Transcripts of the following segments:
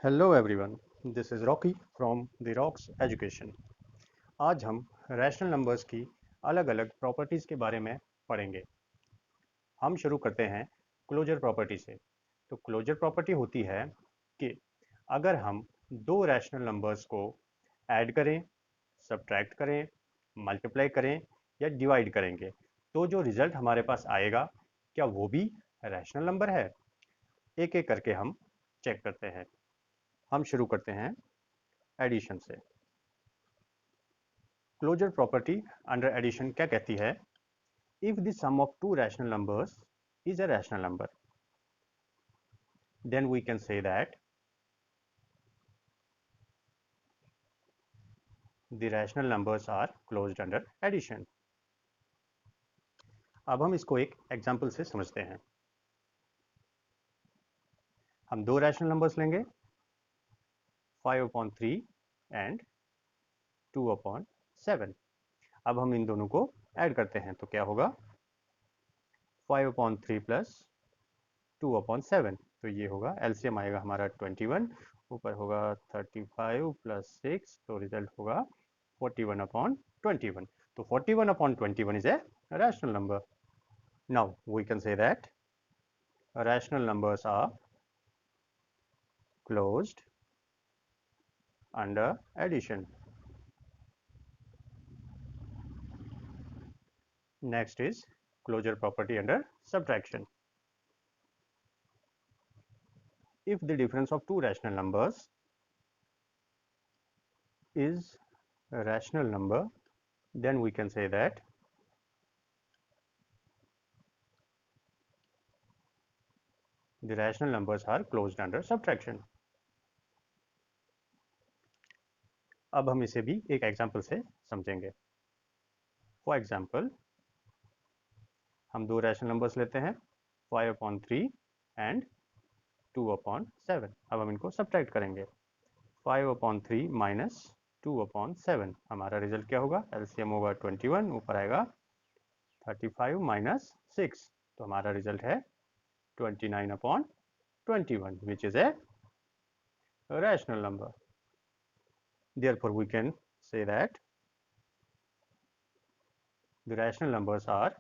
Hello everyone, this is Rocky from the rocks education. आज हम rational numbers की अलग अलग प्रॉपर्टीज़ के बारे में पढ़ेंगे। हम शुरू करते हैं क्लोजर प्रॉपर्टी से। तो क्लोजर प्रॉपर्टी होती है कि अगर हम दो रैशनल नंबर्स को ऐड करें, सब्ट्रैक्ट करें, मल्टीप्लाई करें या डिवाइड करेंगे तो जो रिजल्ट हमारे पास आएगा क्या वो भी रैशनल नंबर है। एक एक करके हम चेक करते हैं। हम शुरू करते हैं एडिशन से। क्लोजर प्रॉपर्टी अंडर एडिशन क्या कहती है? If the sum of two rational numbers is a rational number, then we can say that the rational numbers are closed under addition. अब हम इसको एक एग्जांपल से समझते हैं। हम दो रैशनल नंबर्स लेंगे, 5/3 एंड 2/7। अब हम इन दोनों को ऐड करते हैं तो क्या होगा? 5/3 प्लस 2/7, तो ये होगा, एलसीएम आएगा हमारा 21, ऊपर होगा 35 प्लस 6, तो रिजल्ट होगा 41/21. तो 41/21 is a rational number. Now we can say that rational numbers are closed under addition. Next is closure property under subtraction. If the difference of two rational numbers is a rational number, then we can say that the rational numbers are closed under subtraction. अब हम इसे भी एक example से समझेंगे। For example, हम दो rational numbers लेते हैं, 5/3 एंड 2/7। अब हम इनको सब्ट्रैक्ट करेंगे। 5/3 माइनस 2/7, हमारा रिजल्ट क्या होगा? एलसीएम होगा 21, ऊपर आएगा 35 माइनस 6, तो हमारा रिजल्ट है 29/21, विच is a rational number. Therefore we can say that the rational numbers are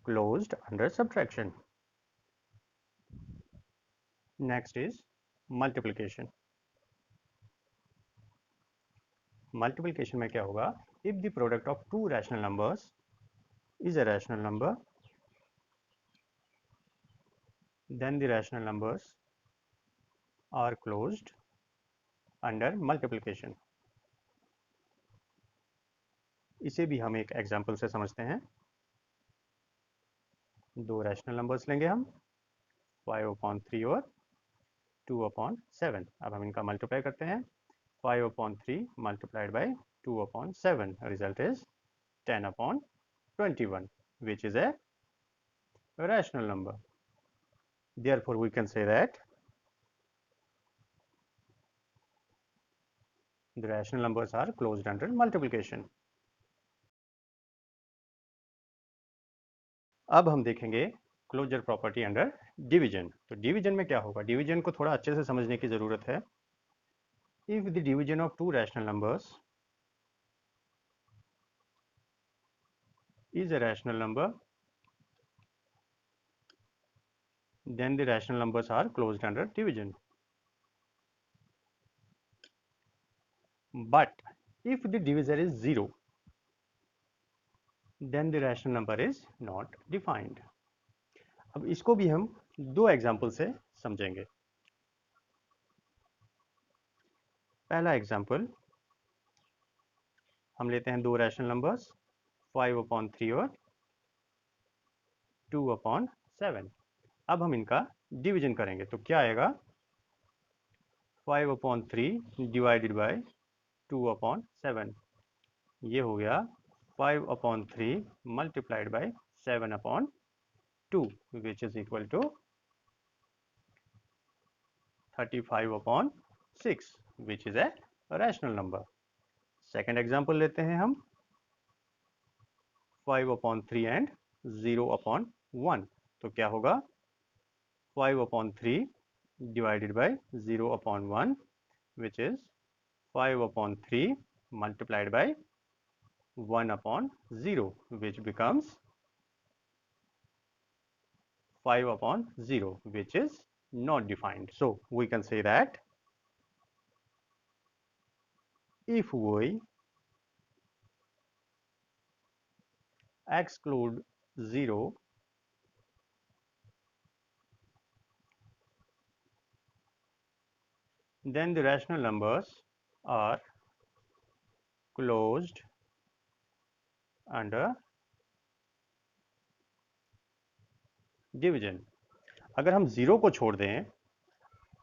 closed under subtraction. Next is multiplication. Multiplication में क्या होगा? If the product of two rational numbers is a rational number, then the rational numbers are closed under multiplication. इसे भी हम एक example से समझते हैं। दो रैशनल नंबर्स लेंगे हम, 5/3 और 2/7। अब हम इनका मल्टीप्लाई करते हैं। 5/3 multiplied by 2/7, result is 10/21, which is a rational number. Therefore we can say that the rational numbers are closed under multiplication. अब हम देखेंगे क्लोजर प्रॉपर्टी अंडर डिवीजन। तो डिवीजन में क्या होगा? डिवीजन को थोड़ा अच्छे से समझने की जरूरत है। If the division of two rational numbers is a rational number, then the rational numbers are closed under division. But if the divisor is 0, then the rational number is not defined. अब इसको भी हम दो example से समझेंगे। पहला example, हम लेते हैं दो रैशनल नंबर्स, 5/3 और 2/7। अब हम इनका डिवीजन करेंगे तो क्या आएगा? 5/3 डिवाइडेड बाय 2/7, ये हो गया 5/3 multiplied by 7/2, which is equal to 35/6, which is a rational number. Second example लेते हैं हम, 5/3 एंड 0/1, तो क्या होगा? 5/3 divided by 0 upon 1, which is 5 upon 3 multiplied by 1 upon 0, which becomes 5 upon 0, which is not defined. So we can say that if we exclude 0, then the rational numbers are closed under division. अगर हम 0 को छोड़ दें,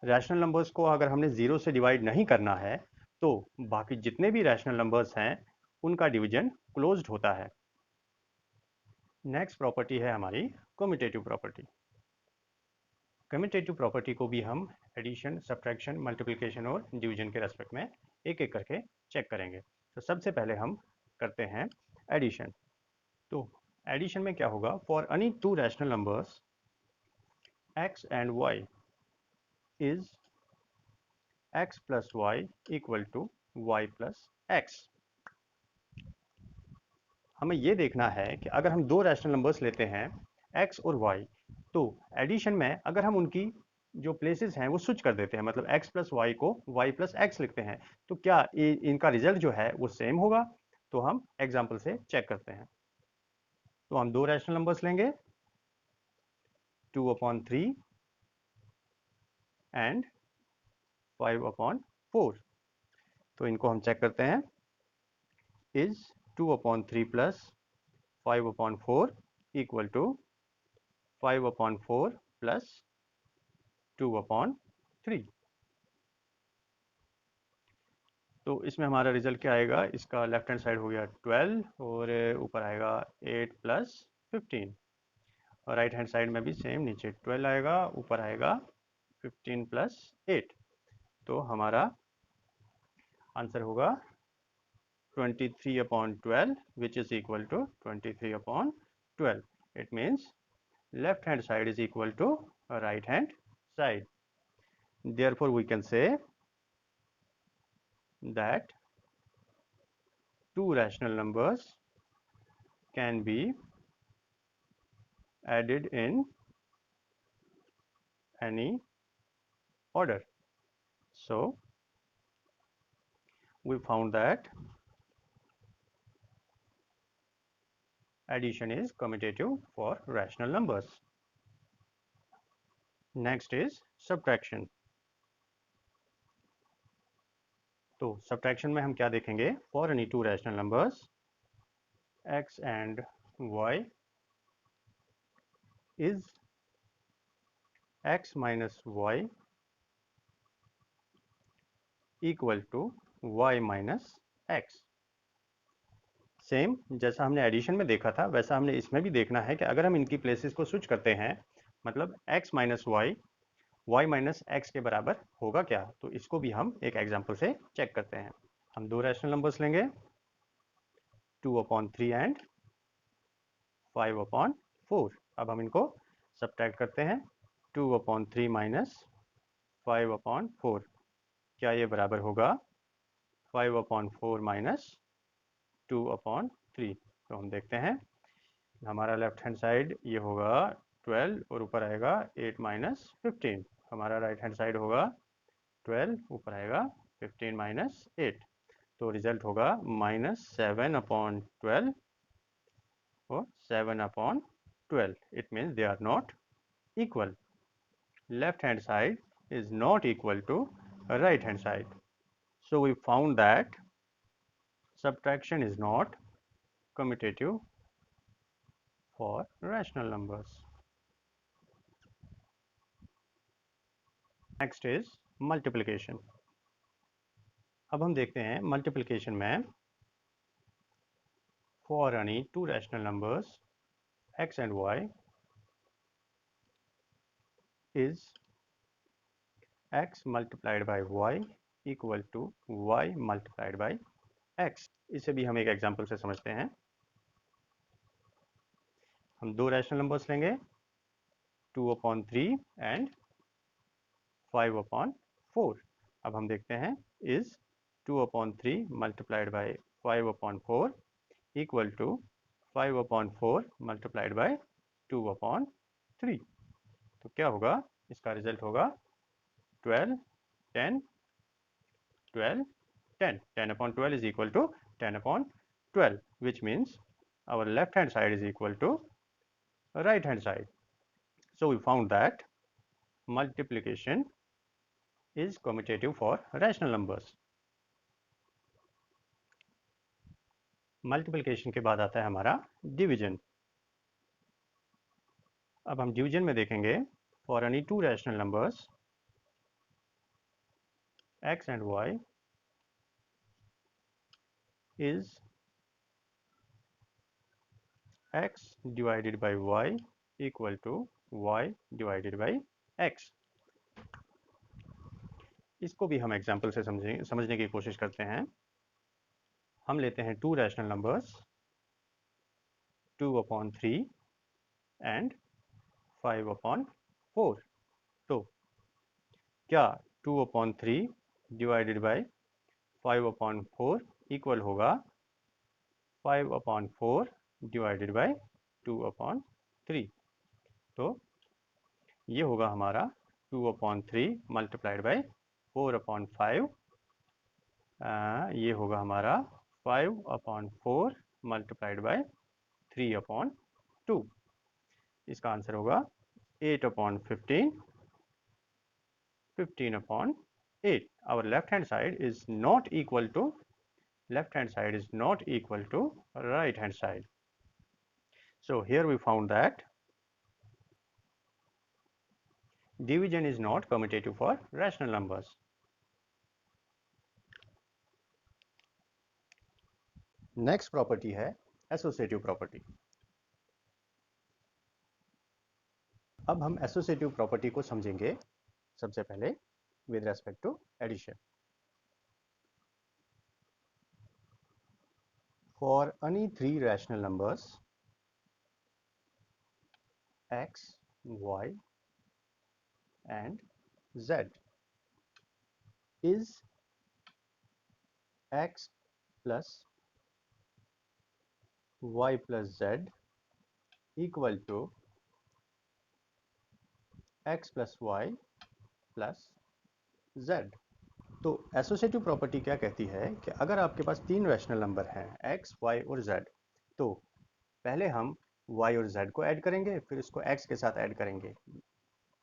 rational numbers को अगर हमने 0 से divide नहीं करना है, तो बाकी जितने भी रैशनल नंबर्स हैं उनका डिवीजन क्लोज्ड होता है। नेक्स्ट प्रॉपर्टी है हमारी कम्यूटेटिव प्रॉपर्टी। कम्यूटेटिव प्रॉपर्टी को भी हम एडिशन, सब्ट्रैक्शन, मल्टीप्लिकेशन और डिवीजन के रेस्पेक्ट में एक एक करके चेक करेंगे। तो सबसे पहले हम करते हैं एडिशन। तो एडिशन में क्या होगा, for any two rational numbers x and y is x plus y equal to y plus x। हमें ये देखना है कि अगर हम दो रैशनल नंबर्स लेते हैं x और y, तो एडिशन में अगर हम उनकी जो प्लेसेस हैं वो स्विच कर देते हैं, मतलब x प्लस वाई को y प्लस एक्स लिखते हैं, तो क्या इनका रिजल्ट जो है वो सेम होगा? तो हम एग्जाम्पल से चेक करते हैं। तो हम दो रैशनल नंबर्स लेंगे 2 upon 3 एंड 5 upon 4। तो इनको हम चेक करते हैं। Is 2 upon 3 plus 5 upon 4 equal to 5 upon 4 plus 2 upon 3। तो इसमें हमारा रिजल्ट क्या आएगा, इसका लेफ्ट हैंड साइड हो गया 12 और ऊपर आएगा 8 प्लस 15, और राइट हैंड साइड में भी सेम, नीचे 12 आएगा, ऊपर आएगा 15 प्लस 8। तो हमारा आंसर होगा 23 upon 12, which is equal to 23 upon 12. It means left hand side is equal to right hand side. Therefore we can say that two rational numbers can be added in any order. So we found that addition is commutative for rational numbers. Next is subtraction. तो subtraction में हम क्या देखेंगे, for any two rational numbers x and y is x minus y equal to y minus x। Same जैसा हमने addition में देखा था वैसा हमने इसमें भी देखना है कि अगर हम इनकी प्लेसेस को स्विच करते हैं, मतलब x minus y y minus x के बराबर होगा क्या, तो इसको भी हम एक एग्जांपल से चेक करते हैं। हम दो रैशनल नंबर्स लेंगे 2 upon 3 एंड 5 upon 4। अब हम इनको सब्ट्रैक्ट करते हैं। 2 upon 3 माइनस 5 upon 4, क्या ये बराबर होगा 5 upon 4 माइनस 2 upon 3। तो हम देखते हैं, हमारा लेफ्ट हैंड साइड ये होगा 12 और ऊपर आएगा 8 माइनस 15। हमारा राइट हैंड साइड होगा 12, ऊपर आएगा 15 माइनस 8। तो रिजल्ट होगा माइनस 7 अपॉन 12 और 7 upon 12। It means they are not equal. Left hand side is not equal to right hand side. So we found that subtraction is not commutative for rational numbers. Next is multiplication. अब हम देखते हैं multiplication में for any two rational numbers x and y is x multiplied by y equal to y multiplied by x। इसे भी हम एक example से समझते हैं। हम दो रैशनल नंबर्स लेंगे 2 upon 3 एंड 5/4। अब हम देखते हैं is 2/3 multiplied by 5/4 equal to 5/4 multiplied by 2/3। तो क्या होगा, इसका रिजल्ट होगा 12, 10, 12, 10. 10/12 is equal to 10/12, which means our left hand side is equal to right hand side. So we found that multiplication is commutative for rational numbers. Multiplication के बाद आता है हमारा डिवीजन। अब हम डिवीजन में देखेंगे for any two rational numbers x and y is x divided by y equal to y divided by x। इसको भी हम एग्जाम्पल से समझने की कोशिश करते हैं। हम लेते हैं टू रैशनल नंबर्स 2/3 एंड 5/4। तो क्या 2/3 डिवाइडेड बाई 5/4 इक्वल होगा 5/4 डिवाइडेड बाई 2/3। तो ये होगा हमारा 2/3 मल्टीप्लाइड बाई 4/5। ये होगा हमारा 5/4 मल्टीप्लाइड बाई 3/2। इसका आंसर होगा 8/15, 15/8। Our left hand side is not equal to right hand side. So here we found that division is not commutative for rational numbers. Next property है associative property. अब हम associative property को समझेंगे सबसे पहले with respect to addition. For any three rational numbers x, y and z is x plus y plus z equal to x plus y plus z। तो associative property क्या कहती है कि अगर आपके पास तीन रैशनल नंबर हैं x, y और z, तो पहले हम y और z को ऐड करेंगे, फिर इसको x के साथ ऐड करेंगे।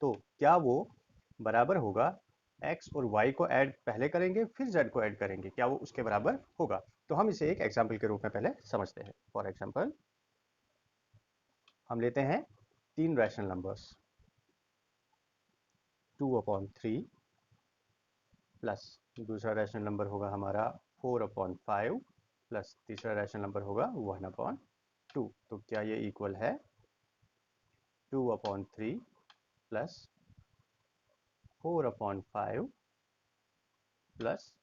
तो क्या वो बराबर होगा x और y को ऐड पहले करेंगे फिर z को ऐड करेंगे, क्या वो उसके बराबर होगा? तो हम इसे एक एग्जाम्पल के रूप में पहले समझते हैं। फॉर एग्जाम्पल हम लेते हैं तीन रैशनल नंबर्स 2/3 प्लस दूसरा रैशनल नंबर होगा हमारा 4/5 प्लस तीसरा रैशनल नंबर होगा 1/2। तो क्या ये इक्वल है 2/3 प्लस 4/5 प्लस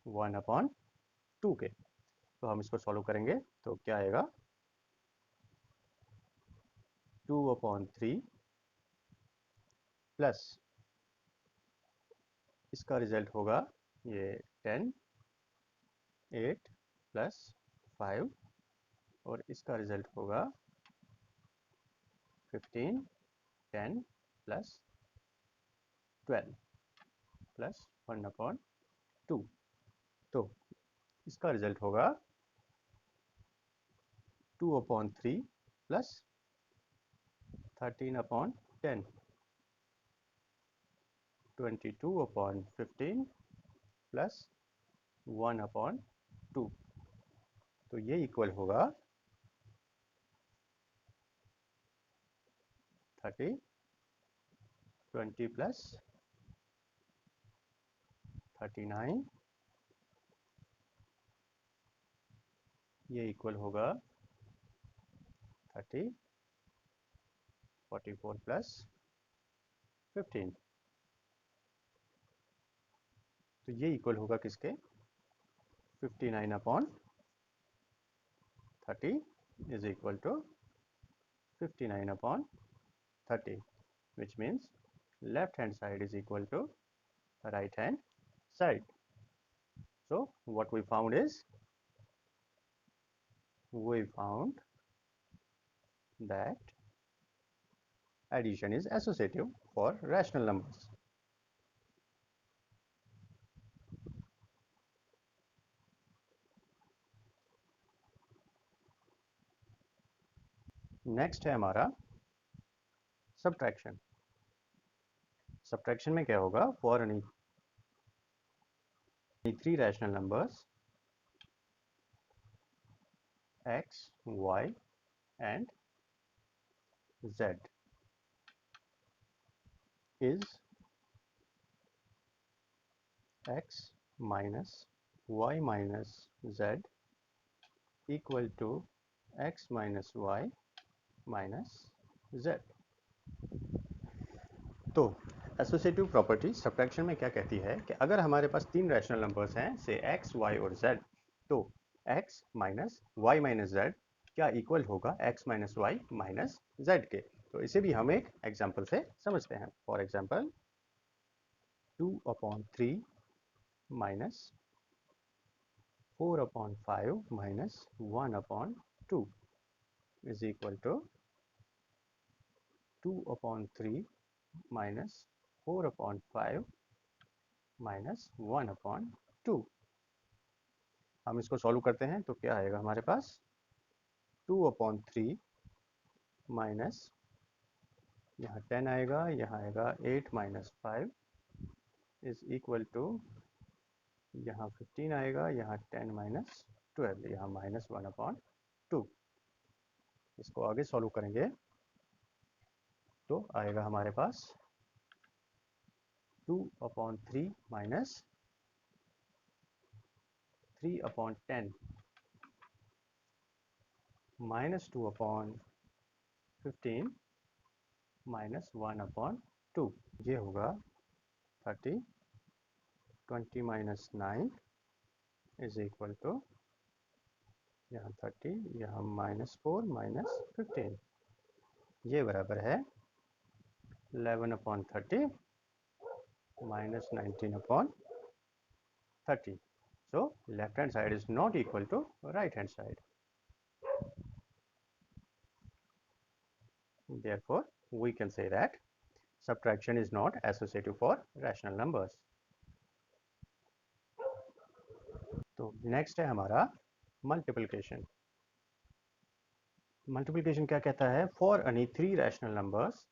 1/2 के? तो हम इसको सॉल्व करेंगे तो क्या आएगा 2/3 प्लस इसका रिजल्ट होगा ये 10, 8 प्लस 5 और इसका रिजल्ट होगा 15, 10 प्लस 12 प्लस 1/2। तो इसका रिजल्ट होगा 2/3 प्लस 13/10, 22/15 प्लस 1/2। तो ये इक्वल होगा 30, 20 प्लस 39, ये इक्वल होगा 30, 44 प्लस 15। तो ये इक्वल होगा किसके 59/30 is equal to 59/30, which means left hand side is equal to right hand side. So what we found is, we found that addition is associative for rational numbers. Next है हमारा subtraction. Subtraction में क्या होगा, for any three rational numbers x, y and z is x minus y minus z equal to x minus y minus z. तो associative property subtraction में क्या कहती है कि अगर हमारे पास तीन रैशनल नंबर्स हैं, से x, y और z, तो x minus y minus z क्या इक्वल होगा x minus y minus z के. तो इसे भी हम एक एग्जांपल से समझते हैं. For example 2/3 minus 4/5 minus 1/2 is equal to 2/3 minus 4/5 minus 1/2. हम इसको सॉल्व करते हैं तो क्या आएगा हमारे पास, 2/3 माइनस यहाँ 10 आएगा, यहाँ आएगा 8 माइनस 5 इज इक्वल टू, यहाँ 15 आएगा, यहाँ 10 माइनस 12, यहाँ माइनस 1/2. इसको आगे सॉल्व करेंगे तो आएगा हमारे पास 2/3 माइनस 3/10 माइनस 2/15 माइनस 1/2. ये होगा 30. 20 माइनस 9 इज इक्वल टू, यहाँ 30, यहाँ माइनस 4 माइनस 15, ये बराबर है 11/30 minus 19/30. So left hand side is not equal to right hand side. Therefore we can say that subtraction is not associative for rational numbers. तो next है हमारा multiplication. Multiplication क्या कहता है, for any three rational numbers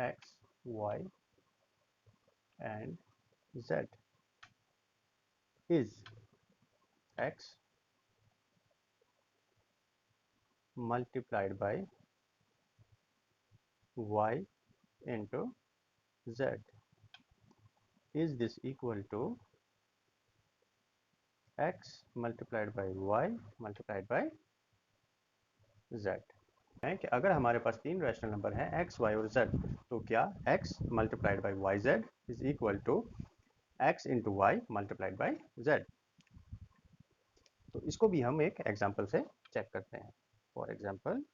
x, y and z is x multiplied by y into z. Is this equal to x multiplied by y multiplied by z. है कि अगर हमारे पास तीन रैशनल नंबर हैं x, y और z, तो क्या x multiplied by y z is equal to x into y multiplied by z. तो इसको भी हम एक एग्जांपल से चेक करते हैं. फॉर एग्जांपल,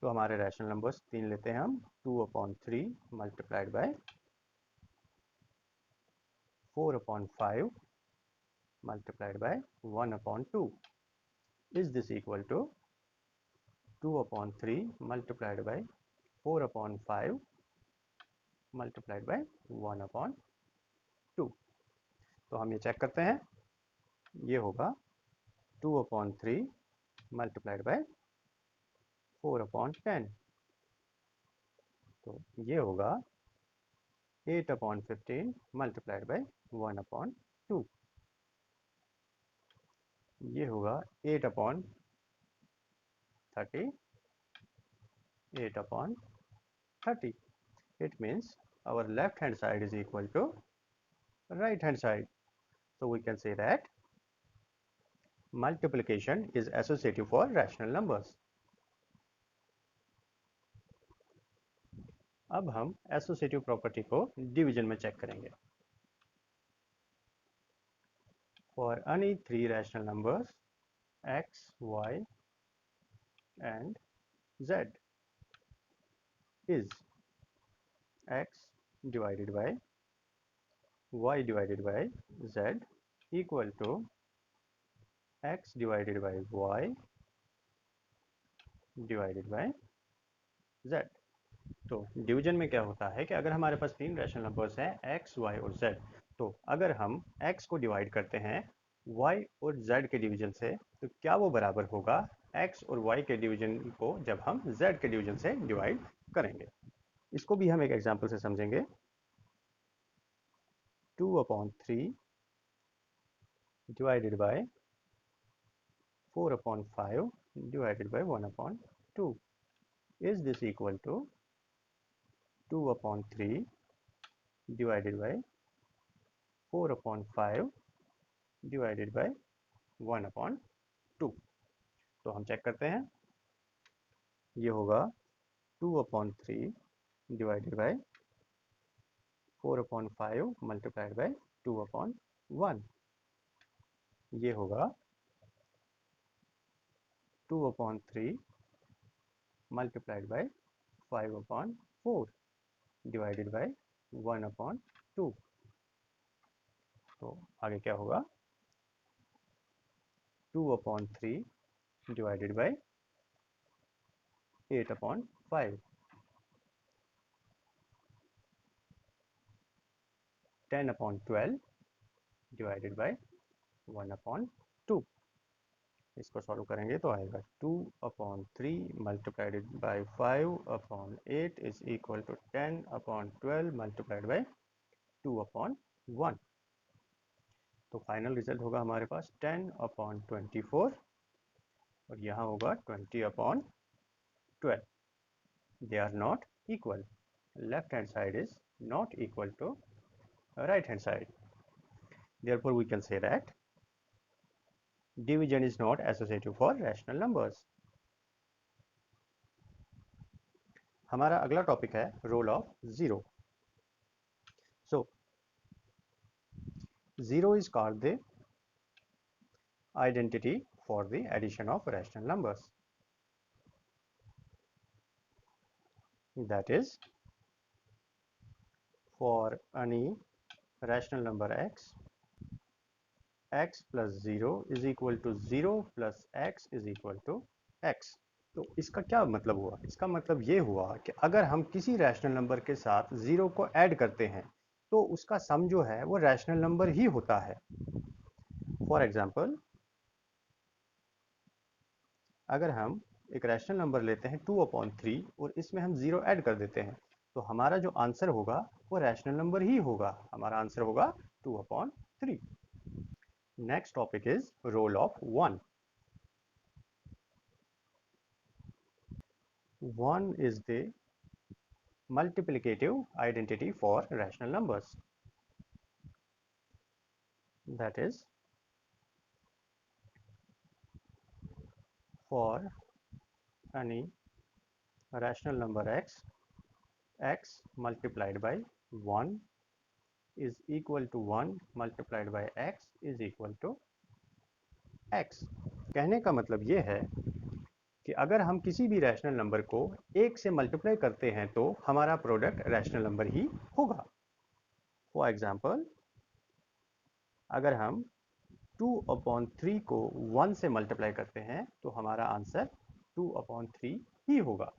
तो हमारे रैशनल नंबर्स तीन लेते हैं हम. 2/3 multiplied by 4/5 multiplied by 1/2. Is this equal to 2/3 multiplied by 4/5 multiplied by 1/2. तो हम ये चेक करते हैं. ये होगा 2/3 multiplied by 4/10. तो ये होगा 8/15 multiplied by 1/2. ये होगा 8/30, 8/30. It means our left hand side is equal to right hand side. So we can say that multiplication is associative for rational numbers. अब हम एसोसिएटिव प्रॉपर्टी को डिवीजन में चेक करेंगे. For any three rational numbers x, y and z is x divided by y divided by z equal to x divided by y divided by z। तो division में क्या होता है कि अगर हमारे पास तीन रैशनल नंबर्स हैं x, y और z, तो अगर हम x को डिवाइड करते हैं y और z के डिवीजन से, तो क्या वो बराबर होगा x और y के डिवीजन को जब हम z के डिवीजन से डिवाइड करेंगे। इसको भी हम एक एग्जांपल से समझेंगे। 2/3 divided by 4/5 divided by 1/2, is this equal to 2/3 divided by 4/5 divided by 1/2। तो हम चेक करते हैं, ये होगा 2/3 divided by 4/5 multiplied by 2/1, ये होगा 2/3 multiplied by 5/4 divided by 1/2। तो आगे क्या होगा 2/3 divided by 8/5, 10/12 divided by 1/2। इसको सॉल्व करेंगे तो आएगा 2/3 multiplied by 5/8 is equal to 10/12 multiplied by 2/1। तो फाइनल रिजल्ट होगा हमारे पास 10/24 और यहाँ होगा 20/12। They are not equal, left hand side is not equal to right hand side, therefore we can say that division is not associative for rational numbers। हमारा अगला topic है role of zero. So zero is called the identity for the addition of rational numbers, that is for any rational number x, x plus 0 is equal to 0 plus x is equal to x। तो इसका क्या मतलब हुआ, इसका मतलब ये हुआ कि अगर हम किसी रैशनल नंबर के साथ ज़ीरो को ऐड करते हैं तो उसका सम जो है वो रैशनल नंबर ही होता है। फॉर एग्जांपल, अगर हम एक रैशनल नंबर लेते हैं 2/3 और इसमें हम ज़ीरो ऐड कर देते हैं तो हमारा जो आंसर होगा वो रैशनल नंबर ही होगा, हमारा आंसर होगा 2/3। Next topic is role of 1। 1 is the multiplicative identity for rational numbers, that is for any rational number x, x multiplied by 1 is equal to 1 multiplied by x is equal to x। कहने का मतलब ये है कि अगर हम किसी भी रैशनल नंबर को एक से मल्टीप्लाई करते हैं तो हमारा प्रोडक्ट रैशनल नंबर ही होगा। फॉर एग्जांपल, अगर हम 2/3 को 1 से मल्टीप्लाई करते हैं तो हमारा आंसर 2/3 ही होगा,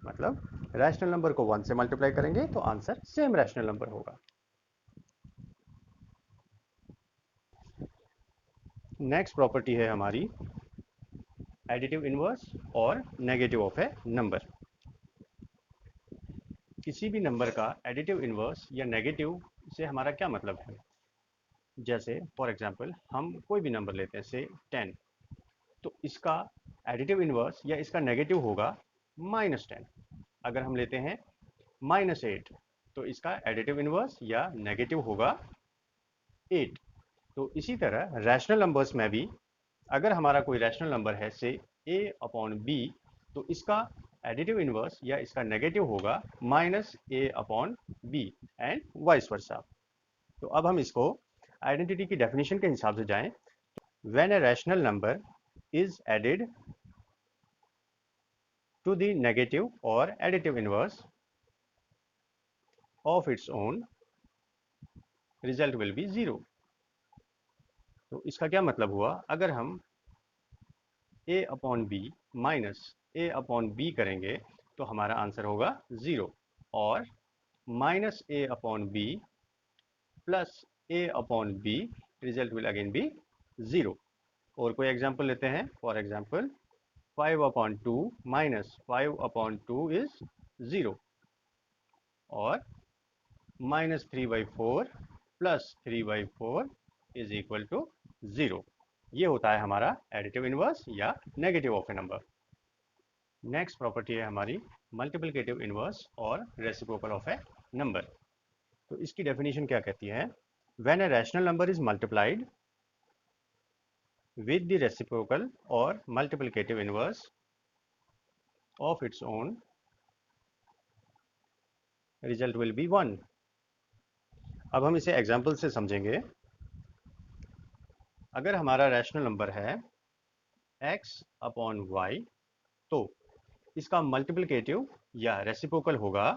मतलब रैशनल नंबर को 1 से मल्टीप्लाई करेंगे तो आंसर सेम रैशनल नंबर होगा। नेक्स्ट प्रॉपर्टी है हमारी एडिटिव इनवर्स और नेगेटिव ऑफ ए नंबर। किसी भी नंबर का एडिटिव इनवर्स या नेगेटिव से हमारा क्या मतलब है। जैसे फॉर एग्जांपल हम कोई भी नंबर लेते हैं से 10, तो इसका एडिटिव इनवर्स या इसका नेगेटिव होगा -10। अगर हम लेते हैं -8 तो इसका एडिटिव इनवर्स या नेगेटिव होगा 8। तो इसी तरह रैशनल नंबर्स में भी अगर हमारा कोई रैशनल नंबर है से a/b तो इसका एडिटिव इनवर्स या इसका नेगेटिव होगा -a/b एंड वाइस वर्सा। तो अब हम इसको आइडेंटिटी की डेफिनेशन के हिसाब से जाएं। When A rational number is added to the negative or additive inverse of its own, result will be 0. तो इसका क्या मतलब हुआ, अगर हम a upon b minus a upon b करेंगे तो हमारा आंसर होगा 0, और minus a upon b plus a upon b, result will again be 0. और कोई एग्जांपल लेते हैं. For example 5 upon 2 minus 5 upon 2 is 0, और minus 3/4 plus 3/4 is equal to 0. ये होता है हमारा एडिटिव इनवर्स या negative of a number. Next property है हमारी मल्टीप्लिकेटिव इनवर्स और रेसिप्रोकल ऑफ ए नंबर. तो इसकी डेफिनेशन क्या कहती है, when A rational number is multiplied with the reciprocal or multiplicative inverse of its own, result will be 1. अब हम इसे एग्जाम्पल से समझेंगे. अगर हमारा रैशनल नंबर है x अपॉन y, तो इसका मल्टीप्लिकेटिव या रेसिप्रोकल होगा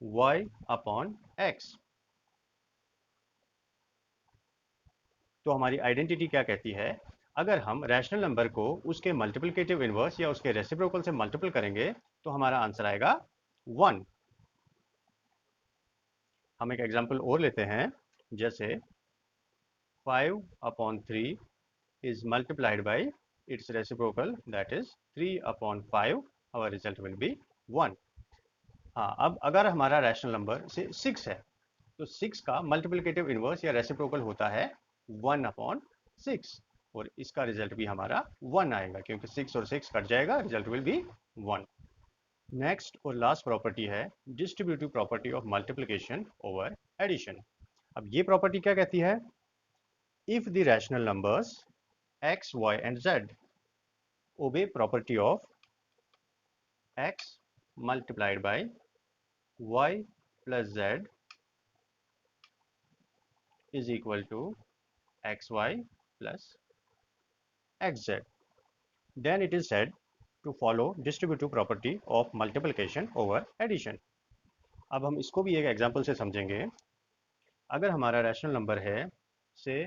y अपॉन x. तो हमारी आइडेंटिटी क्या कहती है, अगर हम रैशनल नंबर को उसके मल्टीप्लिकेटिव इनवर्स या उसके रेसिप्रोकल से मल्टीपल करेंगे तो हमारा आंसर आएगा 1. हम एक एग्जांपल और लेते हैं, जैसे 5 upon 3 is multiplied by its reciprocal, that is 3 upon 5, our result will be 1. हाँ, अब अगर हमारा रैशनल नंबर से 6 है तो 6 का मल्टीप्लिकेटिव इनवर्स या रेसिप्रोकल होता है 1 अपॉन 6, और इसका रिजल्ट भी हमारा 1 आएगा, क्योंकि 6 और 6 कट जाएगा, रिजल्ट विल बी 1. नेक्स्ट और लास्ट प्रॉपर्टी है distributive property of multiplication over addition. अब ये प्रॉपर्टी क्या कहती है, if the rational numbers x, y and z obey property of x multiplied by y plus z is equal to xy plus xz, then it is said to follow distributive property of multiplication over addition. अब हम इसको भी एक example से समझेंगे. अगर हमारा rational number है से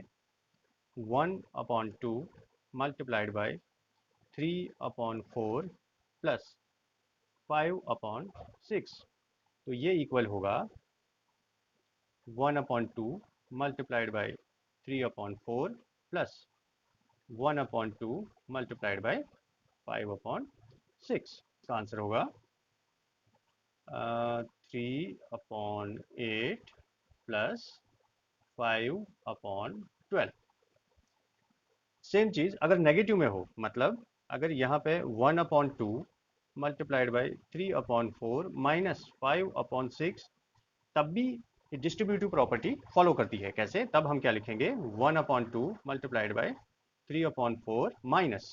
1 upon 2 multiplied by 3 upon 4 plus 5 upon 6, तो ये इक्वल होगा 1 upon 2 multiplied by 3 upon 4 plus 1 upon 2 multiplied by 5 upon 6. इसका आंसर होगा 3 अपॉन 8 प्लस 5 अपॉन 12. सेम चीज़ अगर नेगेटिव में हो, मतलब अगर यहाँ पे 1 upon 2 multiplied by 3 upon 4 minus 5 upon 6, तब भी डिस्ट्रीब्यूटिव प्रॉपर्टी फॉलो करती है. कैसे, तब हम क्या लिखेंगे, 1 upon 2 multiplied by 3 upon 4 minus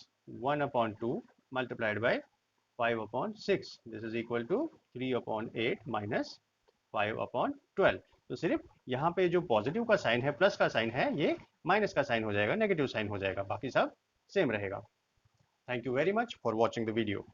1 upon 2 multiplied by 5 upon 6, this is equal to 3 upon 8 minus 5 upon 12. तो सिर्फ यहाँ पे जो पॉजिटिव का साइन है, प्लस का साइन है, ये माइनस का साइन हो जाएगा, नेगेटिव साइन हो जाएगा, बाकी सब सेम रहेगा. Thank you very much for watching the video.